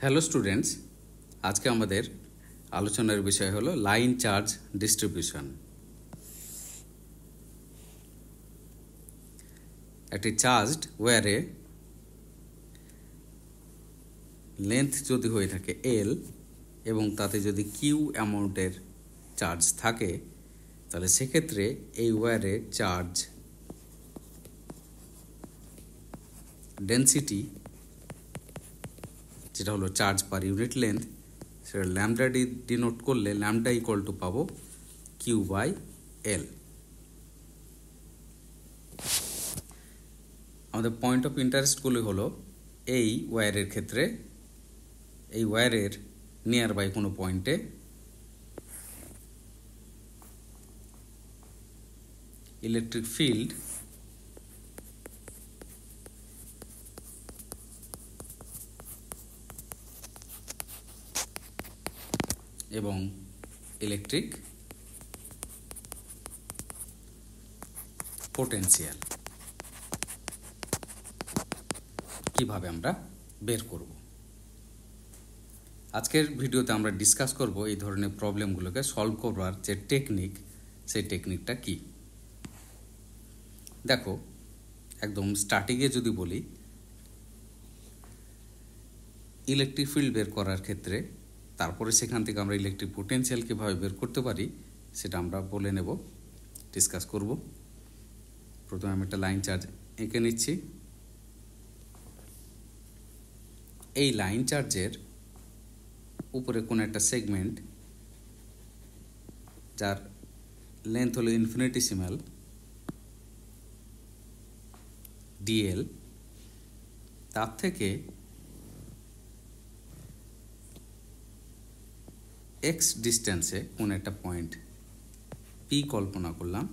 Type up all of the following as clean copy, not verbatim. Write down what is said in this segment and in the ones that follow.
Hello students, আজকে আমাদের আলোচনার বিষয় হলো লাইন চার্জ ডিস্ট্রিবিউশন। একটি চার্জড ওয়্যারে লেন্থ যদি হয়ে থাকে এল এবং তাতে যদি কিউ অ্যামাউন্টের চার্জ থাকে, তাহলে সেক্ষেত্রে এই ওয়্যারের চার্জ ডেন্সিটি, যেটা হলো চার্জ পার ইউনিট লেন্থ, সেটা ল্যামডা ডিনোট করলে ল্যামডা ইকুয়াল টু পাবো কিউ বাই এল। আমাদের পয়েন্ট অফ ইন্টারেস্টগুলি হলো এই ওয়্যারের ক্ষেত্রে এই ওয়্যারের নিয়ার বাই কোনো পয়েন্টে ইলেকট্রিক ফিল্ড এবং ইলেকট্রিক পোটেনশিয়াল কিভাবে আমরা বের করব। আজকের ভিডিওতে আমরা ডিসকাস করব এই ধরনের প্রবলেমগুলোকে সলভ করবার যে টেকনিক, সেই টেকনিকটা কি। দেখো, একদম স্টার্টিংয়ে যদি বলি, ইলেকট্রিক ফিল্ড বের করার ক্ষেত্রে তারপরে সেখান থেকে আমরা ইলেকট্রিক পোটেনশিয়াল কীভাবে বের করতে পারি সেটা আমরা বলে নেব, ডিসকাস করব। প্রথমে আমি একটা লাইন চার্জ এঁকে নিচ্ছি। এই লাইন চার্জের উপরে কোনো একটা সেগমেন্ট যার লেন্থ হলো ইনফিনিটিসিমাল ডিএল, তার থেকে এক্স ডিস্টেন্সে কোন একটা পয়েন্ট পি কল্পনা করলাম।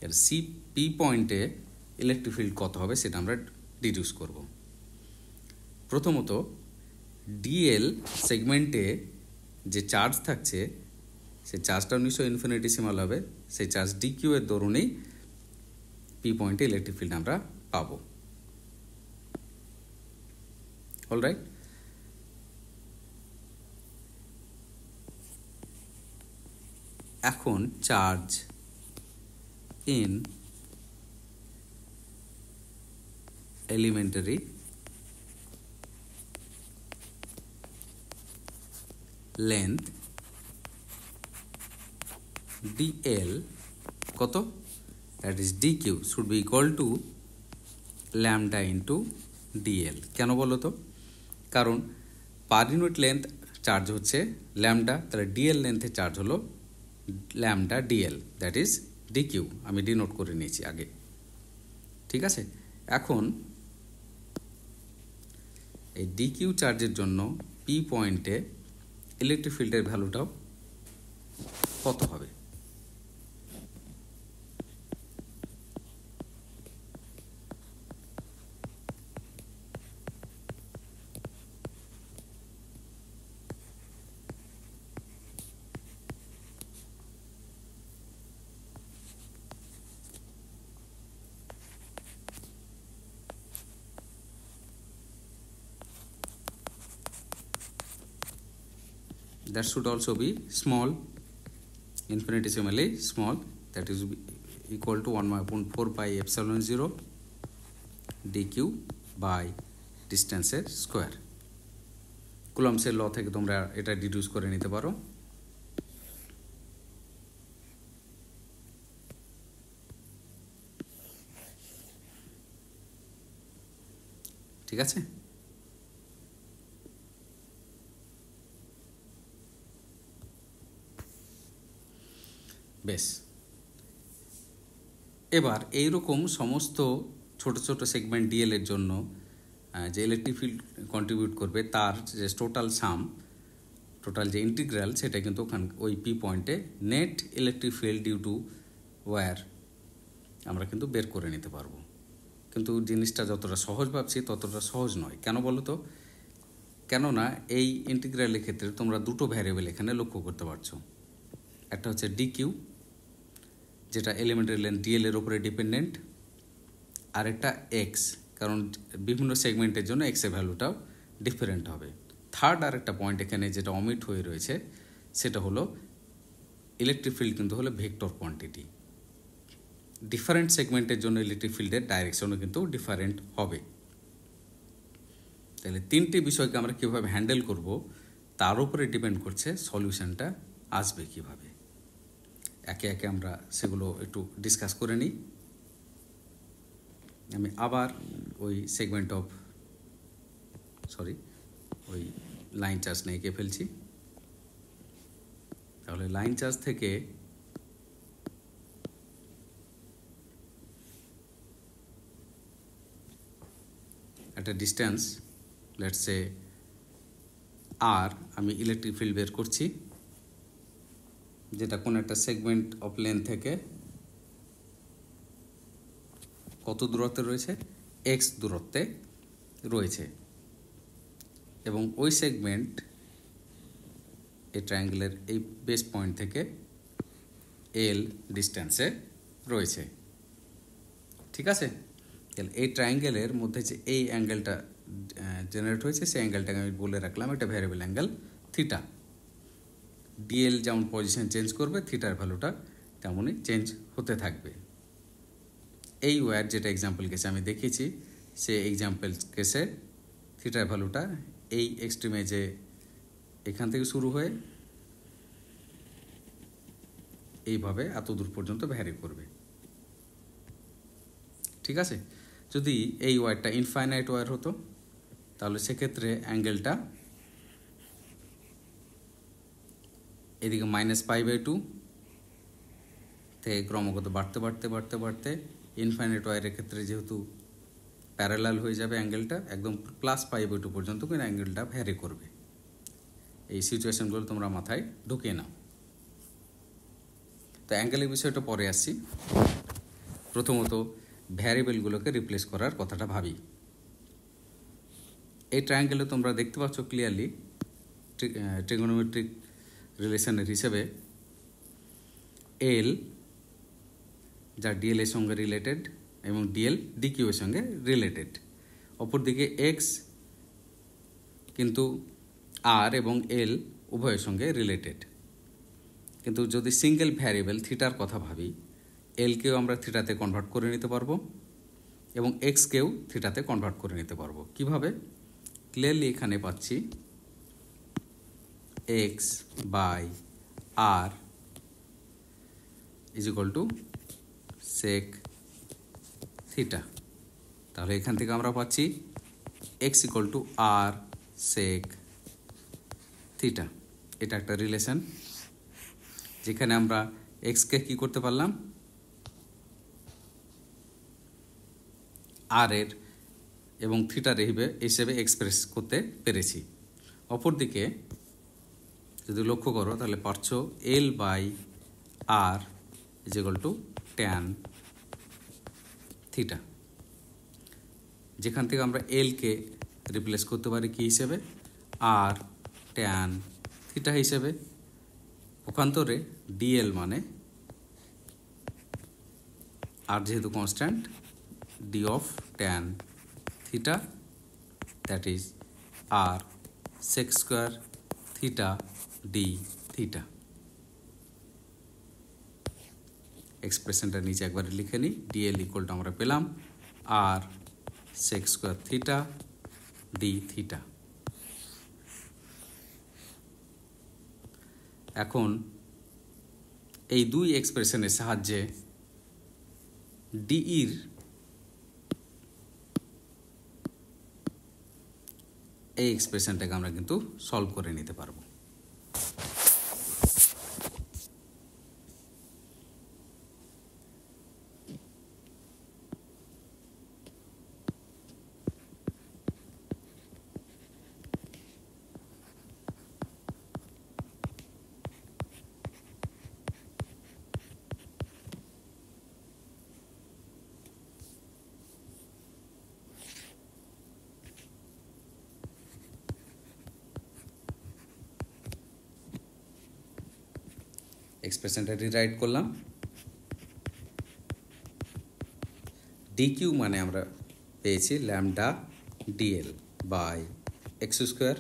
এর সি পি পয়েন্টে ইলেকট্রিক ফিল্ড কত হবে সেটা আমরা ডিডিউস করব। প্রথমত ডিএল সেগমেন্টে যে চার্জ থাকছে সেই চার্জটা নিশ্চয়ই ইনফিনিটিসিমাল হবে। সেই চার্জ ডিকিউ এর দরুনেই পি পয়েন্টে ইলেকট্রিক ফিল্ড আমরা পাবো। অলরাইট, এখন charge in elementary length dl কত, that is dq should be equal to lambda into dl। কেন বলো তো? কারণ পার ইউনিট লেন্থ চার্জ হচ্ছে ল্যামডা, তাহলে dl লেন্থের চার্জ হলো lambda dl, that is dq। আমি ডিনোট করে নিয়েছি আগে, ঠিক আছে। এখন এই dq চার্জের জন্য পি পয়েন্টে ইলেকট্রিক ফিল্ডের ভ্যালুটাও কত হবে? That should also be small, infinitesimally small, that is equal to 1/4 pi epsilon 0 dq by distance square. কুলম্বসের ল থেকে তোমরা এটা ডিডিউস করে নিতে পারো। ঠিক আছে, বেশ। এবার এইরকম সমস্ত ছোট ছোট সেগমেন্ট ডিএল এর জন্য যে ইলেকট্রিক ফিল্ড কন্ট্রিবিউট করবে তার যে টোটাল সাম, টোটাল যে ইন্টিগ্রাল, সেটা কিন্তু ওই পি পয়েন্টে net electric field due to wire আমরা কিন্তু বের করে নিতে পারবো। কিন্তু জিনিসটা যতটা সহজ ভাবছি ততটা সহজ নয়। কেন বলো তো? কেননা এই ইন্টিগ্রালের ক্ষেত্রে তোমরা দুটো ভ্যারিয়েবল এখানে লক্ষ্য করতে পারছো। একটা হচ্ছে ডিকিউ, যেটা এলিমেন্টারি লেন্থ ডিএল এর উপরে ডিপেন্ডেন্ট, আর একটা এক্স, কারণ বিভিন্ন সেগমেন্টের জন্য এক্স এর ভ্যালুটাও ডিফারেন্ট হবে। থার্ড আর একটা পয়েন্ট এখানে যেটা অমিট হয়ে রয়েছে সেটা হলো ইলেকট্রিক ফিল্ড কিন্তু হলো ভেক্টর কোয়ান্টিটি। ডিফারেন্ট সেগমেন্টের জন্য ইলেকট্রিক ফিল্ডের ডাইরেকশনও কিন্তু ডিফারেন্ট হবে। তাহলে তিনটি বিষয়কে আমরা কীভাবে হ্যান্ডেল করব তার উপরে ডিপেন্ড করছে সলিউশনটা আসবে কিভাবে। একে একে আমরা সেগুলো একটু ডিসকাস করে নিই। আমি আবার ওই ওই লাইন চার্জ নিয়ে এঁকে ফেলছি। তাহলে লাইন চার্জ থেকে একটা ডিস্টেন্স লেটস সে আর আমি ইলেকট্রিক ফিল্ড বের করছি, যেটা কোন একটা সেগমেন্ট অফ লেন্থ থেকে কত দূরত্বে রয়েছে, এক্স দূরত্বে রয়েছে, এবং ওই সেগমেন্ট এই ট্রায়াঙ্গেলের এই বেস পয়েন্ট থেকে এল ডিস্টেন্সে রয়েছে। ঠিক আছে, তাহলে এই ট্রায়াঙ্গেলের মধ্যে যে এই অ্যাঙ্গেলটা জেনারেট হয়েছে সেই অ্যাঙ্গেলটাকে আমি বলে রাখলাম এটা ভ্যারিয়েবল অ্যাঙ্গেল থিটা। ডিএল যেমন পজিশন চেঞ্জ করবে থিটার ভ্যালুটা তেমনই চেঞ্জ হতে থাকবে। এই ওয়্যার যেটা এক্সাম্পল কেসে আমি দেখিয়েছি সেই এক্সাম্পল কেসে থিটার ভ্যালুটা এই এক্সট্রিমে যে এখান থেকে শুরু হয়ে এইভাবে এত দূর পর্যন্ত ভ্যারি করবে। ঠিক আছে, যদি এই ওয়্যারটা ইনফাইনাইট ওয়্যার হতো তাহলে সেক্ষেত্রে অ্যাঙ্গেলটা এদিকে -π/2 থেকে ক্রমাগত বাড়তে বাড়তে বাড়তে বাড়তে ইনফাইনাইট ওয়্যারের ক্ষেত্রে যেহেতু প্যারালাল হয়ে যাবে অ্যাঙ্গেলটা, একদম +π/2 পর্যন্ত কিন্তু অ্যাঙ্গেলটা ভ্যারি করবে। এই সিচুয়েশনগুলো তোমরা মাথায় ঢুকিয়ে নাও। তো অ্যাঙ্গেলের বিষয়টা পরে আসছি, প্রথমত ভ্যারিয়েবলগুলোকে রিপ্লেস করার কথাটা ভাবি। এই ট্রায়াঙ্গেলে তোমরা দেখতে পাচ্ছ ক্লিয়ারলি ট্রিগোনোমেট্রিক রিলেশনের হিসেবে এল যা ডিএল এর সঙ্গে রিলেটেড এবং ডিএল ডিকিউ এর সঙ্গে রিলেটেড, অপরদিকে এক্স কিন্তু আর এবং এল উভয়ের সঙ্গে রিলেটেড। কিন্তু যদি সিঙ্গেল ভ্যারিয়েবল থিটার কথা ভাবি, এলকেও আমরা থিটাতে কনভার্ট করে নিতে পারবো এবং এক্সকেও থিটাতে কনভার্ট করে নিতে পারবো। কিভাবে? ক্লিয়ারলি এখানে পাচ্ছি X by R is equal to sec theta. তাহলে এখান থেকে আমরা পাচ্ছি X equal to R sec theta. এটা একটা রিলেশন যেখানে আমরা এক্সকে কি করতে পারলাম, আর এর এবং থিটার হিসেবে এক্সপ্রেস করতে পেরেছি। অপরদিকে যদি লক্ষ্য করো তাহলে পারছো L by R is equal to tan theta, যেখান থেকে আমরা এলকে রিপ্লেস করতে পারি কি হিসেবে, আর ট্যান থিটা হিসেবে। পক্ষান্তরে ডিএল মানে আর যেহেতু constant, d of tan theta that is r sec square theta d theta. এক্সপ্রেশনটা নিচে একবার লিখে নিই, ডিএল ইকুয়াল টু আমরা পেলাম r sec square theta d theta. এখন এই দুই এক্সপ্রেশনের সাহায্যে ডিইর এই এক্সপ্রেশনটাকে আমরা কিন্তু সলভ করে নিতে পারবো। এক্সপ্রেশনটা রিরাইট করলাম। ডিকিউ মানে আমরা পেয়েছি lambda dl by x square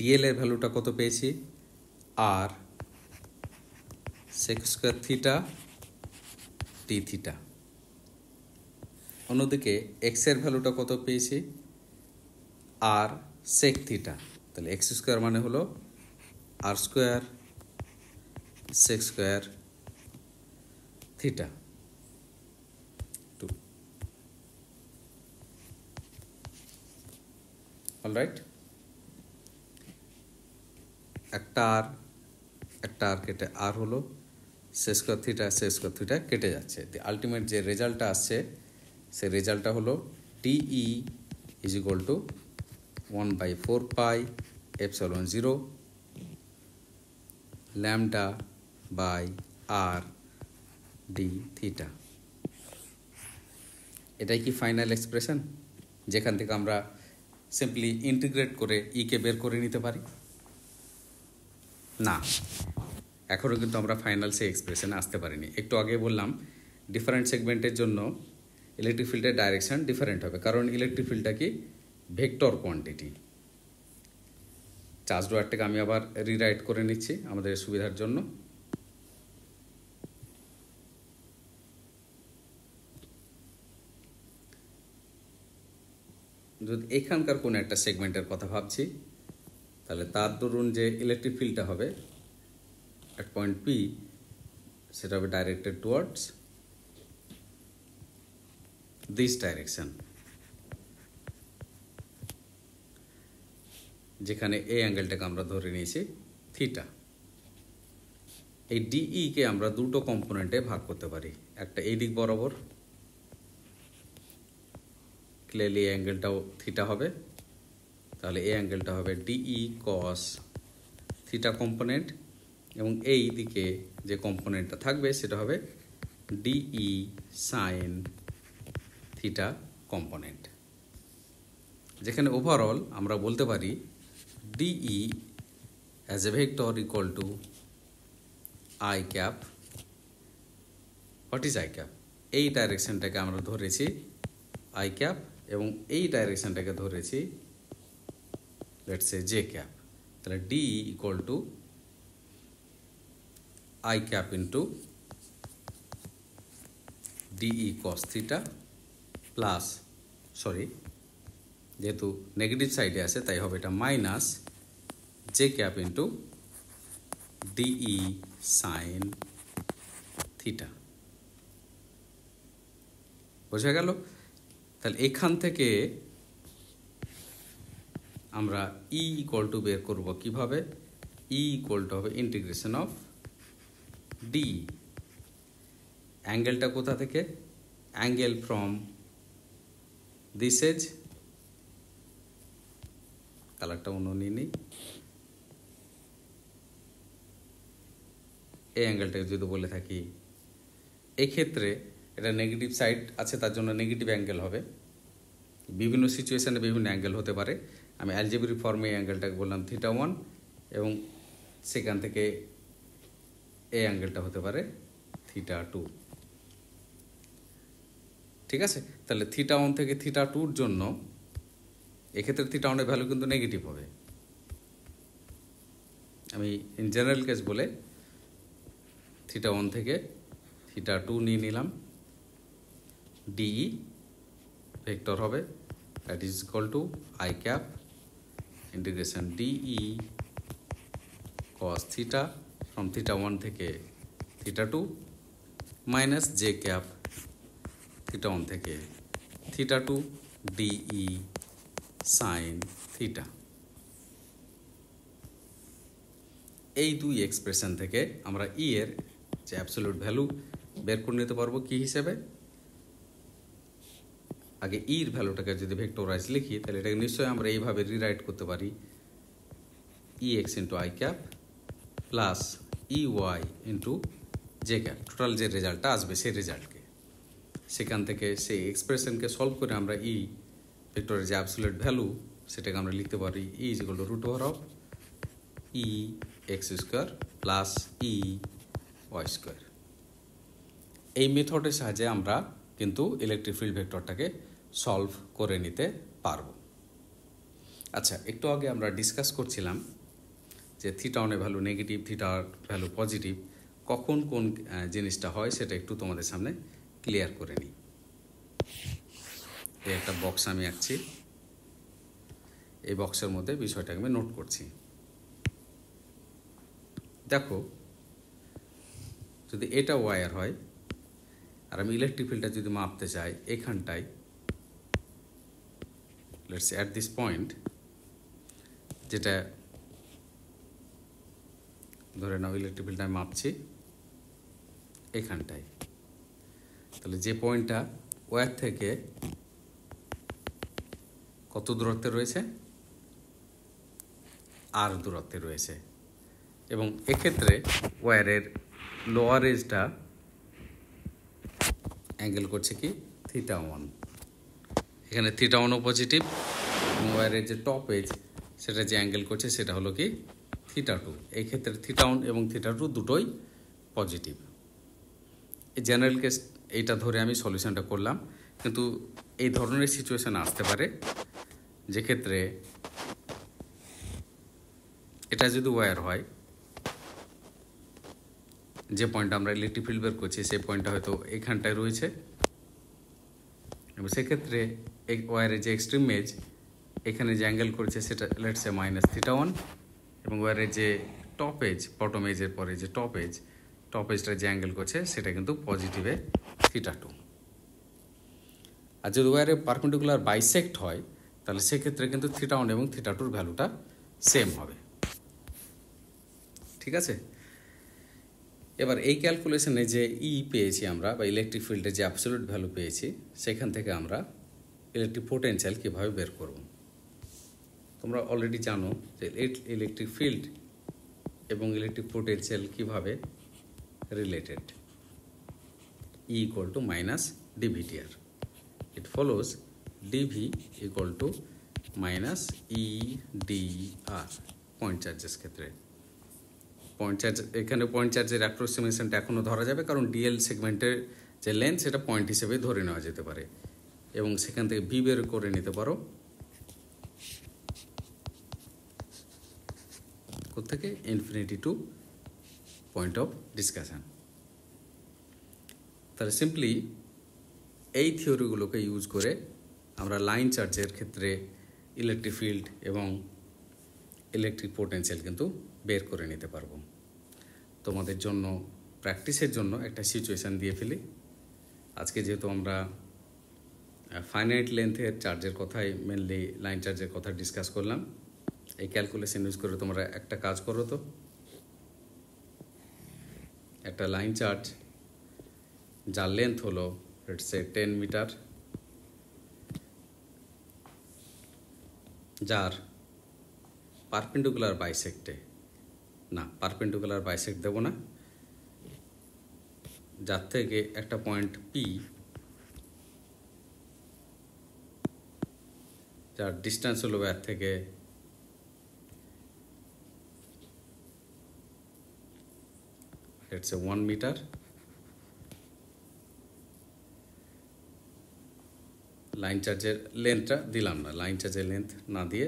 dl এর ভ্যালুটা কত পেয়েছি, r sec square theta d theta. অন্যদিকে এক্স এর ভ্যালুটা কত পেয়েছি, আর সেক থিটা। তাহলে এক্স স্কোয়ার মানে হলো r square sec square theta. Alright, একটা আর কেটে আর হলো সেক স্কোয়ার থিটা কেটে যাচ্ছে। আলটিমেট যে রেজাল্টটা আসছে সে রেজাল্টটা হলো DE is equal to 1/4 pi epsilon 0 lambda by R D theta. এটাই কি ফাইনাল এক্সপ্রেশন, যেখান থেকে আমরা সিম্পলি ইন্টিগ্রেট করে কে বের করে নিতে পারি? না, এখনও কিন্তু আমরা ফাইনাল সেই এক্সপ্রেশনে আসতে পারিনি। একটু আগে বললাম ডিফারেন্ট সেগমেন্টের জন্য ইলেকট্রিক ফিল্ডের ডাইরেকশন ডিফারেন্ট হবে, কারণ ইলেকট্রিক ফিল্ডটা কি ভেক্টর কোয়ান্টিটি। চার্জ ওয়ারটাকে আমি আবার রিরাইট করে নিচ্ছি আমাদের সুবিধার জন্য। যদি এখানকার কোনো একটা সেগমেন্টের কথা ভাবছি, তাহলে তার দরুন যে ইলেকট্রিক ফিল্ডটা হবে at point P, সেটা হবে ডাইরেক্টেড টুয়ার্ডস দিস ডাইরেকশন, যেখানে এই অ্যাঙ্গেলটাকে আমরা ধরে নিয়েছি থিটা। এই ডিই কে আমরা দুটো কম্পোনেন্টে ভাগ করতে পারি, একটা এই দিক বরাবর, ক্লিয়ারলি এই অ্যাঙ্গেলটাও থিটা হবে, তাহলে এই অ্যাঙ্গেলটা হবে ডিই কস থিটা কম্পোনেন্ট, এবং এই দিকে যে কম্পোনেন্টটা থাকবে সেটা হবে ডিই সাইন থিটা কম্পোনেন্ট, যেখানে ওভারঅল আমরা বলতে পারি DE as a vector equal to I cap. What is I cap? এই ডাইরেকশনটাকে আমরা ধরেছি আই ক্যাপ, এবং এই ডাইরেকশনটাকে ধরেছি লেটস সে জে ক্যাপ। তাহলে DE equal to I cap into DE cos theta plus, sorry যেহেতু নেগেটিভ সাইডে আছে তাই হবে এটা minus J cap into DE sine theta. বোঝা গেল? তাহলে এখান থেকে আমরা ই ইকুয়াল টু বের করব কিভাবে? ই ইকুয়াল টু হবে ইন্টিগ্রেশন অফ ডি। অ্যাঙ্গেলটা কোথা থেকে? অ্যাঙ্গেল ফ্রম দিস এজ, কালারটা অন্য নিয়ে নিই, এই অ্যাঙ্গেলটাকে যদি বলে থাকি, এক্ষেত্রে এটা নেগেটিভ সাইড আছে তার জন্য নেগেটিভ অ্যাঙ্গেল হবে। বিভিন্ন সিচুয়েশানে বিভিন্ন অ্যাঙ্গেল হতে পারে। আমি অ্যালজেব্রিক ফর্মে এই অ্যাঙ্গেলটাকে বললাম θ1, এবং সেখান থেকে এই অ্যাঙ্গেলটা হতে পারে θ2। ঠিক আছে? তাহলে θ1 থেকে θ2-র জন্য এক্ষেত্রে θ1-এর ভ্যালু কিন্তু নেগেটিভ হবে। আমি ইন জেনারেল কেস বলে θ1 থেকে θ2 নিয়ে নিলাম। ডিই ভেক্টর হবে that is equal to I cap integration dE cos theta from θ1 থেকে θ2 মাইনাস জে ক্যাপ θ1 থেকে θ2 ডিই সাইন থিটা। এই দুই এক্সপ্রেশন থেকে আমরা ই এর যে অ্যাবসলিউট ভ্যালু বের করে নিতে পারবো কি হিসেবে? আগে ইর ভ্যালুটাকে যদি ভেক্টরাইজ লিখি তাহলে এটাকে নিশ্চয়ই আমরা এইভাবে রিরাইট করতে পারি, E x into i cap plus E y into j cap. Total যে রেজাল্টটা আসবে সেই রেজাল্টকে সেখান থেকে সেই এক্সপ্রেশনকে সলভ করে আমরা ই ভেক্টরের যে অ্যাবসলিউট ভ্যালু সেটাকে আমরা লিখতে পারি E is equal to root over of E x square plus E y square. এই মেথডের সাহায্যে আমরা কিন্তু ইলেকট্রিক ফিল্ড ভেক্টরটাকে সলভ করে নিতে পারব। আচ্ছা, একটু আগে আমরা ডিসকাস করছিলাম যে থিটা অনের ভ্যালু নেগেটিভ, থিটার ভ্যালু পজিটিভ, কখন কোন জিনিসটা হয় সেটা একটু তোমাদের সামনে ক্লিয়ার করে নিই। এই একটা বক্স আমি আঁকছি, এই বক্সের মধ্যে বিষয়টাকে আমি নোট করছি। দেখো, যদি এটা ওয়্যার হয় আর আমি ইলেকট্রিক ফিল্ডটা যদি মাপতে চাই এখানটায়, let's say at this point, যেটা ধরে নাও ইলেকট্রিক ফিল্ডটা আমি মাপছি এখানটায়, তাহলে যে পয়েন্টটা ওয়্যার থেকে কত দূরত্বে রয়েছে, আর দূরত্বে রয়েছে, এবং এক্ষেত্রে ওয়্যারের লোয়ার এজটা অ্যাঙ্গেল করছে কি থিটা 1, এখানে থিটা 1ও পজিটিভ, এবং ওয়্যারের যে টপ এজ সেটা যে অ্যাঙ্গেল করছে সেটা হলো কি থিটা 2। এই ক্ষেত্রে থিটা 1 এবং থিটা 2 দুটোই পজিটিভ। এই জেনারেল কেস এইটা ধরে আমি সলিউশনটা করলাম, কিন্তু এই ধরনের সিচুয়েশন আসতে পারে যে ক্ষেত্রে এটা যদি ওয়্যার হয়, যে পয়েন্টটা আমরা ইলেকট্রিক ফিল্ড বের করছি সেই পয়েন্টটা হয়তো এইখানটায় রয়েছে, এবং সেক্ষেত্রে এই ওয়্যারের যে এক্সট্রিম এজ এখানে যে অ্যাঙ্গেল করেছে সেটা লেটস সে মাইনাস থিটা 1, এবং ওয়্যারের যে টপ এজ, বটম এজের পরে যে টপ এজটা যে অ্যাঙ্গেল করছে সেটা কিন্তু পজিটিভে থিটা 2। আর যদি ওয়্যারে পারপেন্ডিকুলার বাইসেক্ট হয় তাহলে সেক্ষেত্রে কিন্তু থিটা 1 এবং থিটা 2-র ভ্যালুটা সেম হবে। ঠিক আছে, এবার এই ক্যালকুলেশনে যে পেয়েছি আমরা, বা ইলেকট্রিক ফিল্ডের যে অ্যাবসলিউট ভ্যালু পেয়েছি, সেখান থেকে আমরা ইলেকট্রিক পোটেনশিয়াল কীভাবে বের করব। তোমরা অলরেডি জানো যে ইলেকট্রিক ফিল্ড এবং ইলেকট্রিক পোটেনশিয়াল কীভাবে related, equal to minus dv dr. It follows dV equal to minus E dr point charges ক্ষেত্রে। পয়েন্ট চার্জ, এখানে পয়েন্ট চার্জের অ্যাপ্রক্সিমেশনটা এখনও ধরা যাবে, কারণ ডিএল সেগমেন্টের যে লেন্থ সেটা পয়েন্ট হিসেবে ধরে নেওয়া যেতে পারে, এবং সেখান থেকে ভি বের করে নিতে পারো কোত্থেকে, infinity two point of discussion. তাহলে সিম্পলি এই থিওরিগুলোকে ইউজ করে আমরা লাইন চার্জের ক্ষেত্রে ইলেকট্রিক ফিল্ড এবং ইলেকট্রিক পোটেনশিয়াল কিন্তু বের করে নিতে পারবো। তোমাদের জন্য প্র্যাকটিসের জন্য একটা সিচুয়েশান দিয়ে ফেলি। আজকে যেহেতু আমরা ফাইনাইট লেন্থের চার্জের কথাই, মেনলি লাইন চার্জের কথা ডিসকাস করলাম, এই ক্যালকুলেশন ইউজ করে তোমরা একটা কাজ করো তো। একটা লাইন চার্জ যার লেন্থ হলো লেটস সে 10 মিটার, যার পারপেন্ডিকুলার বাইসেক্টে, না পারপেন্ডিকুলার বাইসেক্ট দেব না, যার থেকে একটা পয়েন্ট পি, যার ডিস্টেন্স হলো ওয়্যার থেকে লেটস সে 1 মিটার, লাইন চার্জের লেন্থটা দিলাম না, লাইন চার্জের লেন্থ না দিয়ে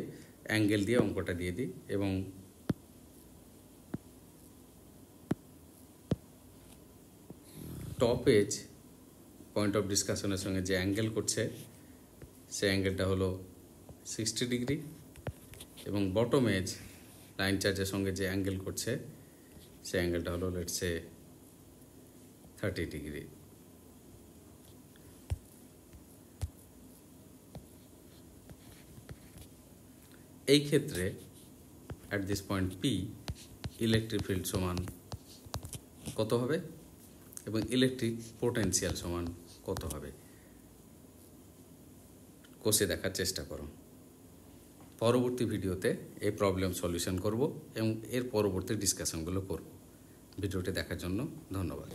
অ্যাঙ্গেল দিয়ে অঙ্কটা দিয়ে দিই, এবং টপ এজ পয়েন্ট অফ ডিসকাশনের সঙ্গে যে অ্যাঙ্গেল করছে সেই অ্যাঙ্গেলটা হলো 60 ডিগ্রি, এবং বটম এজ লাইন চার্জের সঙ্গে যে অ্যাঙ্গেল করছে সেই অ্যাঙ্গেলটা হলো লেটস সে 30 ডিগ্রি। এই ক্ষেত্রে at this point P electric field সমান কত হবে এবং ইলেকট্রিক পোটেনশিয়াল সমান কত হবে, কষে দেখার চেষ্টা করো। পরবর্তী ভিডিওতে এই প্রবলেম সলিউশন করব এবং এর পরবর্তী ডিসকাশনগুলো করব। ভিডিওটি দেখার জন্য ধন্যবাদ।